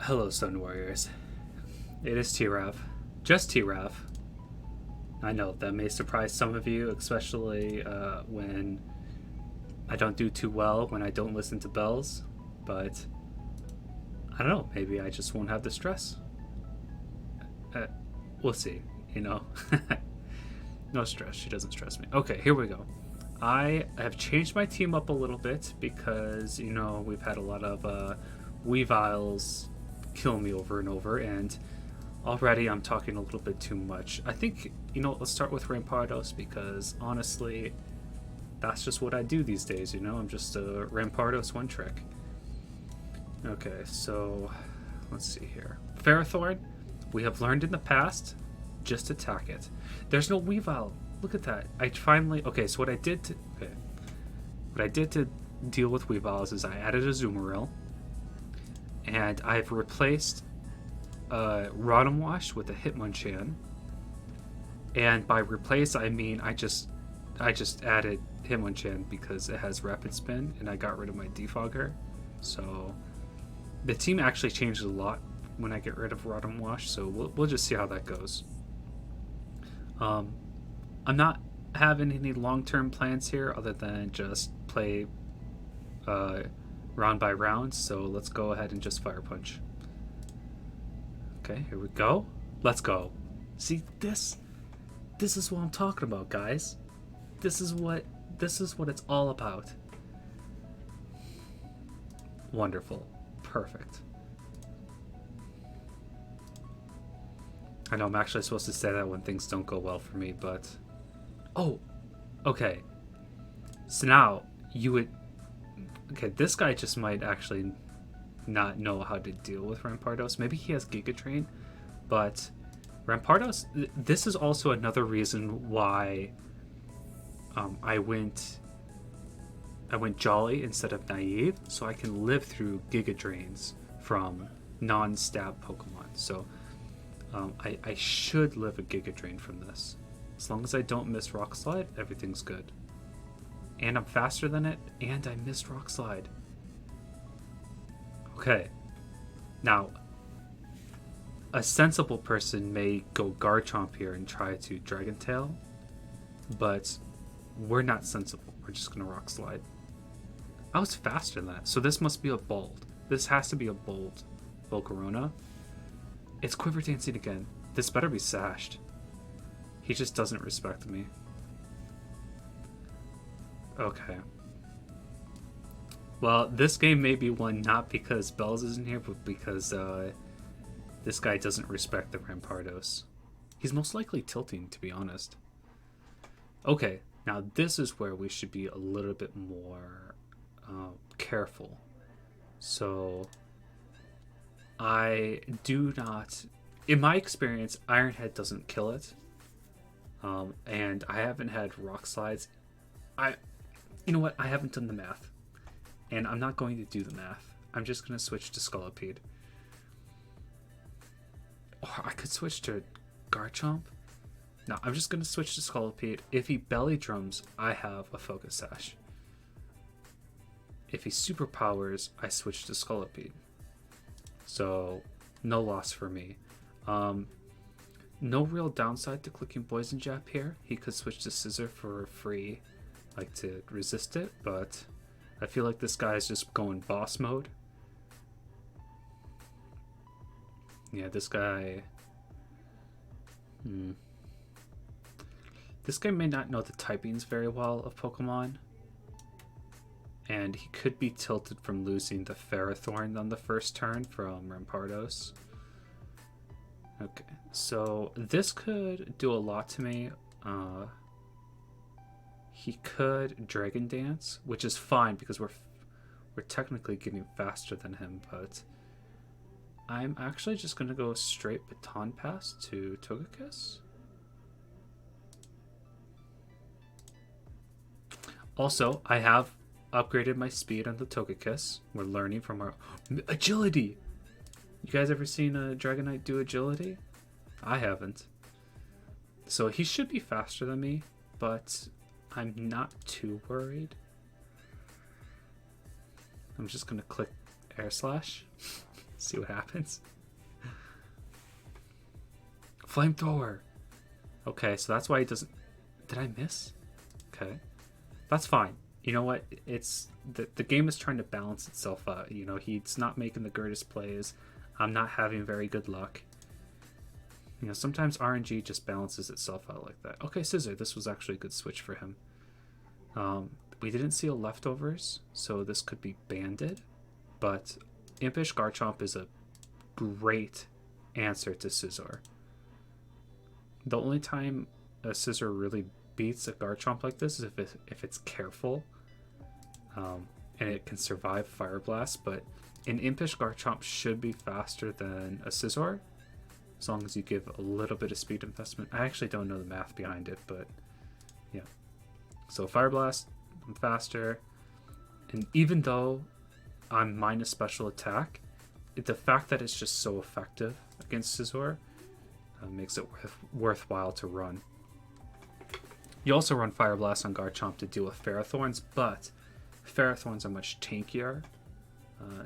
Hello, Stone Warriors. It is T-Rav. Just T-Rav. I know that may surprise some of you, especially when I don't do too well when I don't listen to bells, but I don't know, maybe I just won't have the stress. Uh, we'll see, you know? No stress, she doesn't stress me. Okay, here we go. I have changed my team up a little bit because, we've had a lot of Weaviles kill me over and over, and already I'm talking a little bit too much. I think, let's start with Rampardos because honestly, that's just what I do these days, I'm just a Rampardos one trick. Okay, so let's see here. Ferrothorn, we have learned in the past, just attack it. There's no Weavile. Look at that. I finally... Okay, so what I did to deal with Weaviles is I added a Zoomeril, and I've replaced Rotom Wash with a Hitmonchan. And by replace, I mean I just added Hitmonchan because it has Rapid Spin, and I got rid of my Defogger. So the team actually changes a lot when I get rid of Rotom Wash, so we'll just see how that goes. I'm not having any long-term plans here other than just play round by round, so let's go ahead and just Fire Punch. Okay, here we go. Let's go. See, this is what I'm talking about, guys. This is what it's all about. Wonderful. Perfect. I know I'm actually supposed to say that when things don't go well for me, but... Oh! Okay. So now, you would... Okay, this guy just might actually not know how to deal with Rampardos. Maybe he has Giga Drain, but Rampardos... This is also another reason why I went Jolly instead of Naive, so I can live through Giga Drains from non-stab Pokemon. So... I should live a Giga Drain from this. As long as I don't miss Rock Slide, everything's good. And I'm faster than it, and I missed Rock Slide. Okay. Now, a sensible person may go Garchomp here and try to Dragon Tail, but we're not sensible. We're just going to Rock Slide. I was faster than that, so this must be a bold. This has to be a bold Volcarona. It's Quiver Dancing again. This better be sashed. He just doesn't respect me. Okay. Well, this game may be won not because Bells isn't here, but because this guy doesn't respect the Rampardos. He's most likely tilting, to be honest. Okay, now this is where we should be a little bit more careful. So... I do not... In my experience, Iron Head doesn't kill it. And I haven't had Rock Slides. You know what? I haven't done the math. And I'm not going to do the math. I'm just going to switch to Scolipede. Or I could switch to Garchomp. No, I'm just going to switch to Scolipede. If he Belly Drums, I have a Focus Sash. If he Superpowers, I switch to Scolipede. So, no loss for me. No real downside to clicking Poison Jab here. He could switch to Scissor for free, to resist it, but I feel like this guy is just going boss mode. Yeah, this guy... This guy may not know the typings very well of Pokemon. And he could be tilted from losing the Ferrothorn on the first turn from Rampardos. Okay, so this could do a lot to me. He could Dragon Dance, which is fine because we're technically getting faster than him, but I'm actually just going to go straight Baton Pass to Togekiss. Also, I have upgraded my speed on the Togekiss. We're learning from our agility. You guys ever seen a Dragonite do agility? I haven't. So he should be faster than me, but I'm not too worried. I'm just gonna click Air Slash. See what happens. Flamethrower. Okay, so that's why he doesn't... Did I miss? Okay. That's fine. You know what? It's... The game is trying to balance itself out. You know, he's not making the greatest plays. I'm not having very good luck. You know, sometimes RNG just balances itself out like that. Okay, Scissor. This was actually a good switch for him. We didn't see a leftovers, so this could be banded. But Impish Garchomp is a great answer to Scizor. The only time a Scissor really beats a Garchomp like this is if it's careful, and it can survive Fire Blast. But an Impish Garchomp should be faster than a Scizor, as long as you give a little bit of speed investment. I actually don't know the math behind it, but yeah. So Fire Blast, I'm faster, and even though I'm minus special attack, the fact that it's just so effective against Scizor makes it worthwhile to run. You also run Fire Blast on Garchomp to deal with Ferrothorns, but Ferrothorns are much tankier,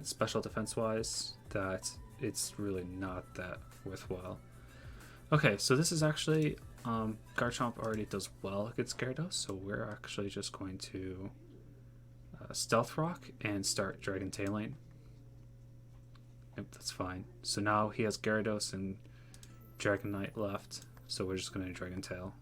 special defense wise, that it's really not that worthwhile. Okay, so this is actually Garchomp already does well against Gyarados, so we're actually just going to Stealth Rock and start Dragon Tailing. Yep, that's fine. So now he has Gyarados and Dragonite left, so we're just going to Dragon Tail.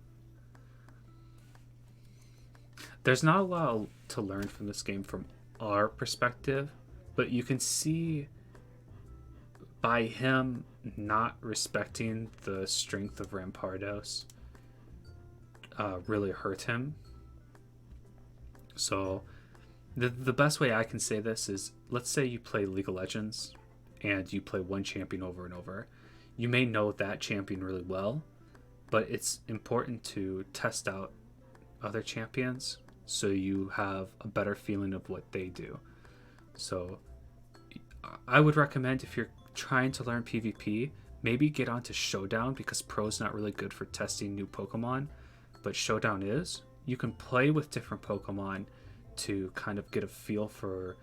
There's not a lot to learn from this game from our perspective, but you can see by him not respecting the strength of Rampardos really hurt him. So the best way I can say this is, let's say you play League of Legends and you play one champion over and over. You may know that champion really well, but it's important to test out other champions so you have a better feeling of what they do. So I would recommend, if you're trying to learn PvP, maybe get onto Showdown, because Pro's not really good for testing new Pokemon, but Showdown is. You can play with different Pokemon to kind of get a feel for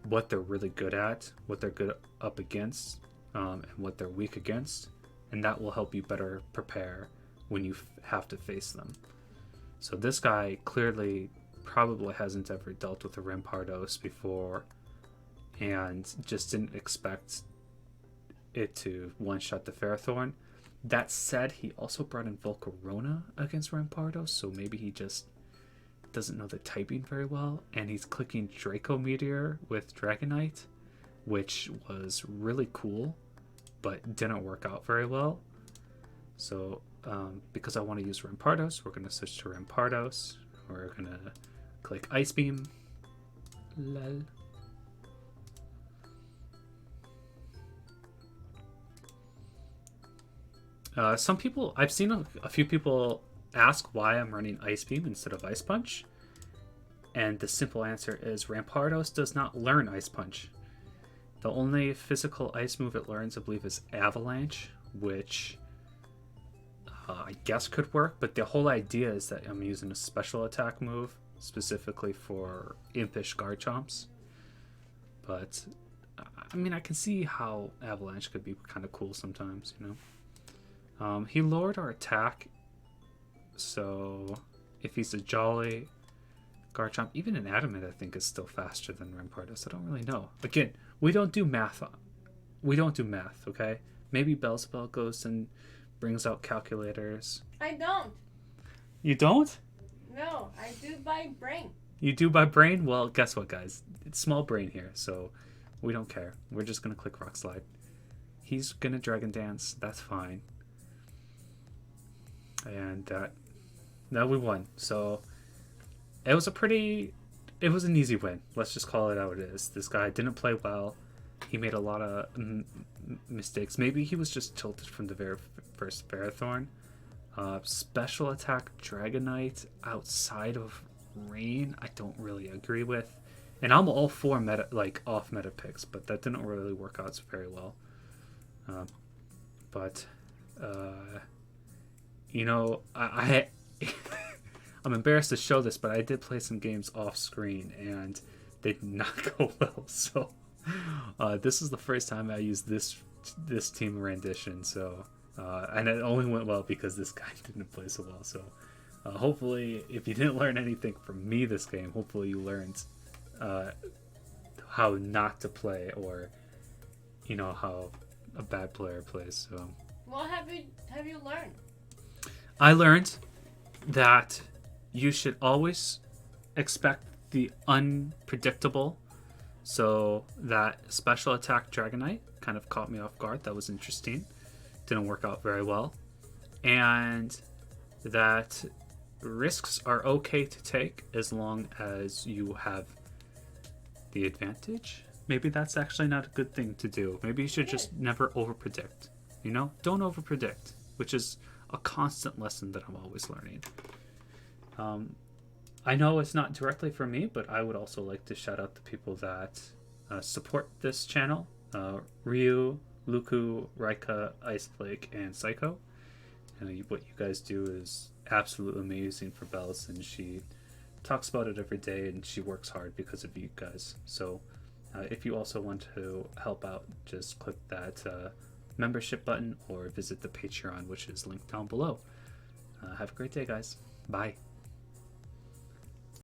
what they're really good at, what they're good up against, and what they're weak against, and that will help you better prepare when you have to face them. So this guy clearly probably hasn't ever dealt with a Rampardos before and just didn't expect it to one-shot the Ferrothorn. That said, he also brought in Volcarona against Rampardos, so maybe he just doesn't know the typing very well, and he's clicking Draco Meteor with Dragonite, which was really cool, but didn't work out very well. So because I want to use Rampardos, we're going to switch to Rampardos. We're going to click Ice Beam. Lol. Some people, I've seen a few people ask why I'm running Ice Beam instead of Ice Punch, and the simple answer is Rampardos does not learn Ice Punch. The only physical ice move it learns, I believe, is Avalanche, which I guess could work, but the whole idea is that I'm using a special attack move specifically for Impish Garchomps. But I mean, I can see how Avalanche could be kind of cool sometimes, you know. He lowered our attack, so if he's a Jolly Garchomp, even an Adamant, I think, is still faster than Rampardos. I don't really know. Again, we don't do math. We don't do math, okay? Maybe Belzebel goes and brings out calculators. I don't. You don't? No, I do by brain. You do by brain? Well, guess what, guys? It's small brain here, so we don't care. We're just going to click Rock Slide. He's going to Dragon Dance. That's fine. And that we won. So it was an easy win. Let's just call it how it is. This guy didn't play well. He made a lot of mistakes. Maybe he was just tilted from the very first Ferrothorn. Special attack Dragonite outside of Rain, I don't really agree with. And I'm all for off meta picks, but that didn't really work out very well. You know, I'm embarrassed to show this, but I did play some games off screen and they did not go well. So This is the first time I used this team rendition, so and it only went well because this guy didn't play so well. So hopefully, if you didn't learn anything from me this game, hopefully you learned how not to play, or how a bad player plays. So What have you learned? I learned that you should always expect the unpredictable. So that special attack Dragonite kind of caught me off guard. That was interesting. Didn't work out very well. And that risks are okay to take as long as you have the advantage. Maybe that's actually not a good thing to do. Maybe you should just never overpredict. Don't overpredict, which is a constant lesson that I'm always learning. I know it's not directly for me, but I would also like to shout out the people that support this channel. Ryu, Luku, Raika, Iceflake, and Psycho. What you guys do is absolutely amazing for Bells, and she talks about it every day, and she works hard because of you guys. So if you also want to help out, just click that membership button or visit the Patreon, which is linked down below. Have a great day, guys. Bye.